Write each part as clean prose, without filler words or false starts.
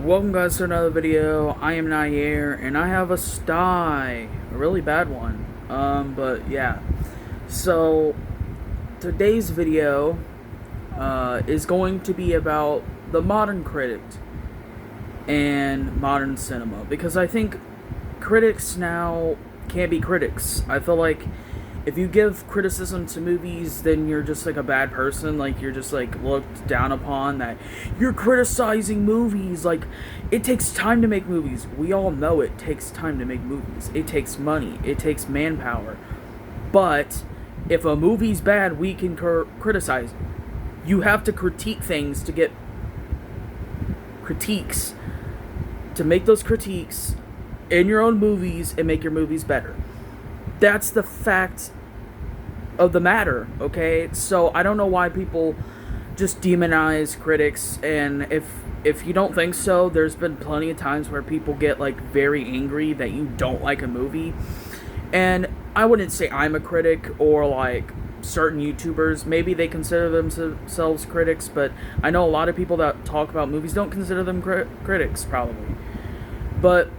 Welcome guys to another video. I am Nair and I have a sty, a really bad one. But yeah. So today's video is going to be about the modern critic and modern cinema, because I think critics now can't be critics. I feel like if you give criticism to movies, then you're just like a bad person. Like, you're just like looked down upon, that you're criticizing movies. Like, it takes time to make movies. We all know it takes time to make movies. It takes money. It takes manpower. But if a movie's bad, we can criticize it. You have to critique things to get critiques, to make those critiques in your own movies and make your movies better. That's the fact of the matter, okay? So I don't know why people just demonize critics, and if you don't think so, there's been plenty of times where people get like very angry that you don't like a movie. And I wouldn't say I'm a critic, or like certain YouTubers, maybe they consider themselves critics, but I know a lot of people that talk about movies don't consider them critics, probably. But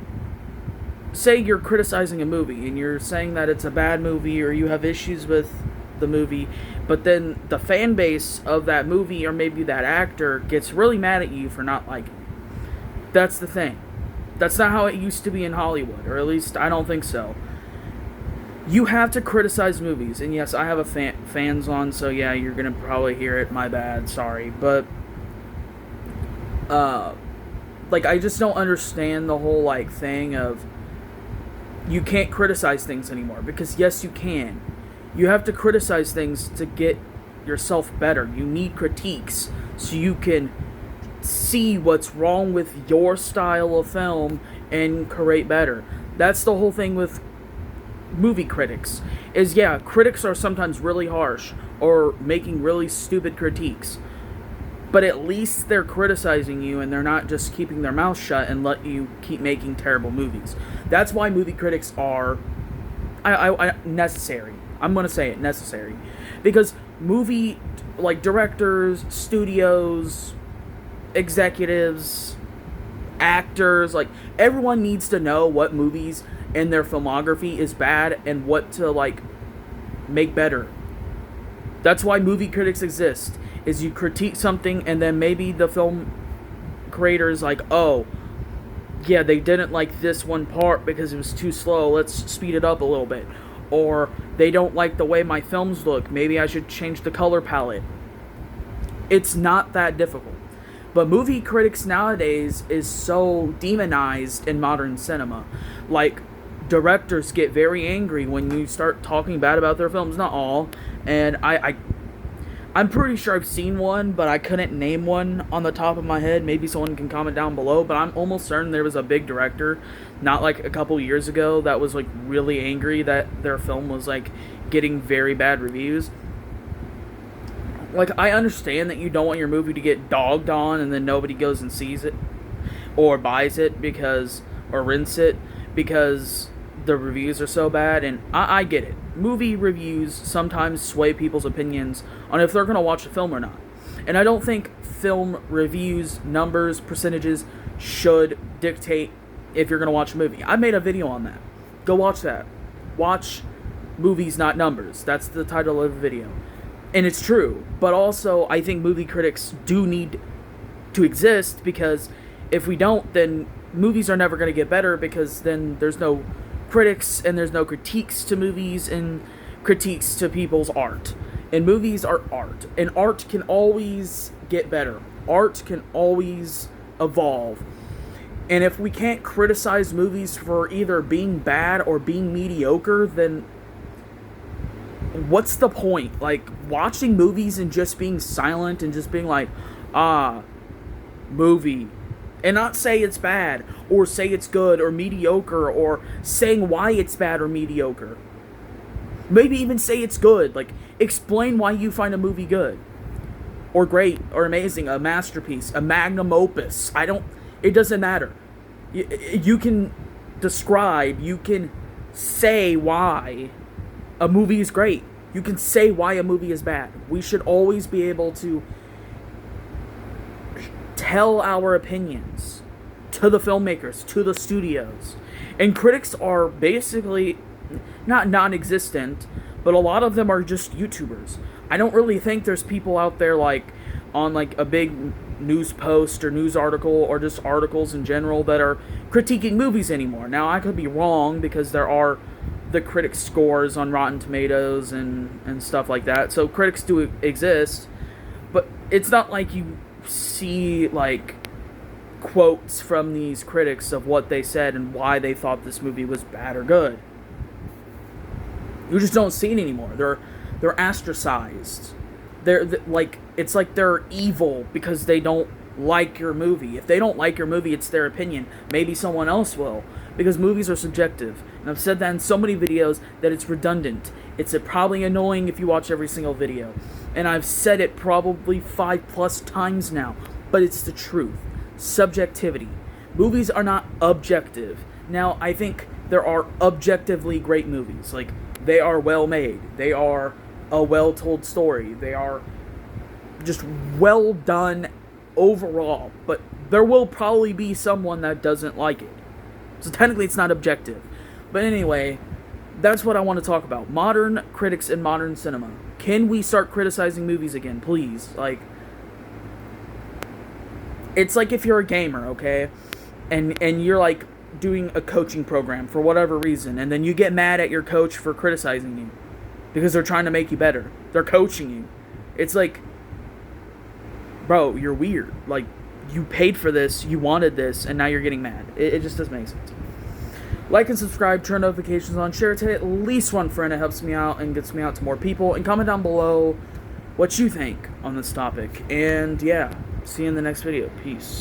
say you're criticizing a movie and you're saying that it's a bad movie or you have issues with the movie, but then the fan base of that movie or maybe that actor gets really mad at you for not liking it. That's the thing. That's not how it used to be in Hollywood, or at least I don't think so. You have to criticize movies, and yes, I have a fans on, so yeah, you're gonna probably hear it, my bad, sorry, but like, I just don't understand the whole like thing of you can't criticize things anymore, because yes, you can. You have to criticize things to get yourself better. You need critiques so you can see what's wrong with your style of film and create better. That's the whole thing with movie critics, is yeah, critics are sometimes really harsh or making really stupid critiques, but at least they're criticizing you and they're not just keeping their mouth shut and let you keep making terrible movies. That's why movie critics are necessary. I'm going to say it, necessary. Because movie, like, directors, studios, executives, actors, like, everyone needs to know what movies in their filmography is bad and what to, like, make better. That's why movie critics exist, is you critique something and then maybe the film creator is like, oh, yeah, they didn't like this one part because it was too slow, let's speed it up a little bit. Or they don't like the way my films look, maybe I should change the color palette. It's not that difficult. But movie critics nowadays is so demonized in modern cinema. Like, directors get very angry when you start talking bad about their films. Not all. And I'm pretty sure I've seen one, but I couldn't name one on the top of my head. Maybe someone can comment down below, but I'm almost certain there was a big director, not like a couple years ago, that was like really angry that their film was like getting very bad reviews. Like, I understand that you don't want your movie to get dogged on and then nobody goes and sees it or buys it or rents it because the reviews are so bad, and I get it. Movie reviews sometimes sway people's opinions on if they're going to watch a film or not. And I don't think film reviews, numbers, percentages should dictate if you're going to watch a movie. I made a video on that. Go watch that. Watch movies, not numbers. That's the title of the video. And it's true. But also, I think movie critics do need to exist, because if we don't, then movies are never going to get better, because then there's no critics and there's no critiques to movies and critiques to people's art. And movies are art, and art can always get better. Art can always evolve. And if we can't criticize movies for either being bad or being mediocre, then what's the point? Like, watching movies and just being silent and just being like, movie, and not say it's bad, or say it's good, or mediocre, or saying why it's bad or mediocre. Maybe even say it's good. Like, explain why you find a movie good, or great, or amazing, a masterpiece, a magnum opus. It doesn't matter. You can describe, you can say why a movie is great. You can say why a movie is bad. We should always be able to tell our opinions. to the filmmakers, to the studios. And critics are basically not non-existent, but a lot of them are just YouTubers. I don't really think there's people out there like on like a big news post or news article or just articles in general that are critiquing movies anymore. Now, I could be wrong because there are the critic scores on Rotten Tomatoes and stuff like that. So critics do exist, but it's not like you see like quotes from these critics of what they said and why they thought this movie was bad or good. You just don't see it anymore. They're ostracized. They're like, it's like they're evil because they don't like your movie. If they don't like your movie, it's their opinion. Maybe someone else will, because movies are subjective. And I've said that in so many videos that it's redundant. It's probably annoying if you watch every single video. And I've said it probably 5+ times now, but it's the truth. Subjectivity. Movies are not objective. Now, I think there are objectively great movies. Like, they are well made. They are a well-told story. They are just well done overall. But there will probably be someone that doesn't like it. So technically it's not objective. But anyway, that's what I want to talk about. Modern critics in modern cinema. Can we start criticizing movies again, please? Like, it's like if you're a gamer, okay? And you're like doing a coaching program for whatever reason, and then you get mad at your coach for criticizing you because they're trying to make you better. They're coaching you. It's like, bro, you're weird. Like, you paid for this, you wanted this, and now you're getting mad. It just doesn't make sense. Like and subscribe, turn notifications on, share it to at least one friend. It helps me out and gets me out to more people. And comment down below what you think on this topic. And yeah, see you in the next video. Peace.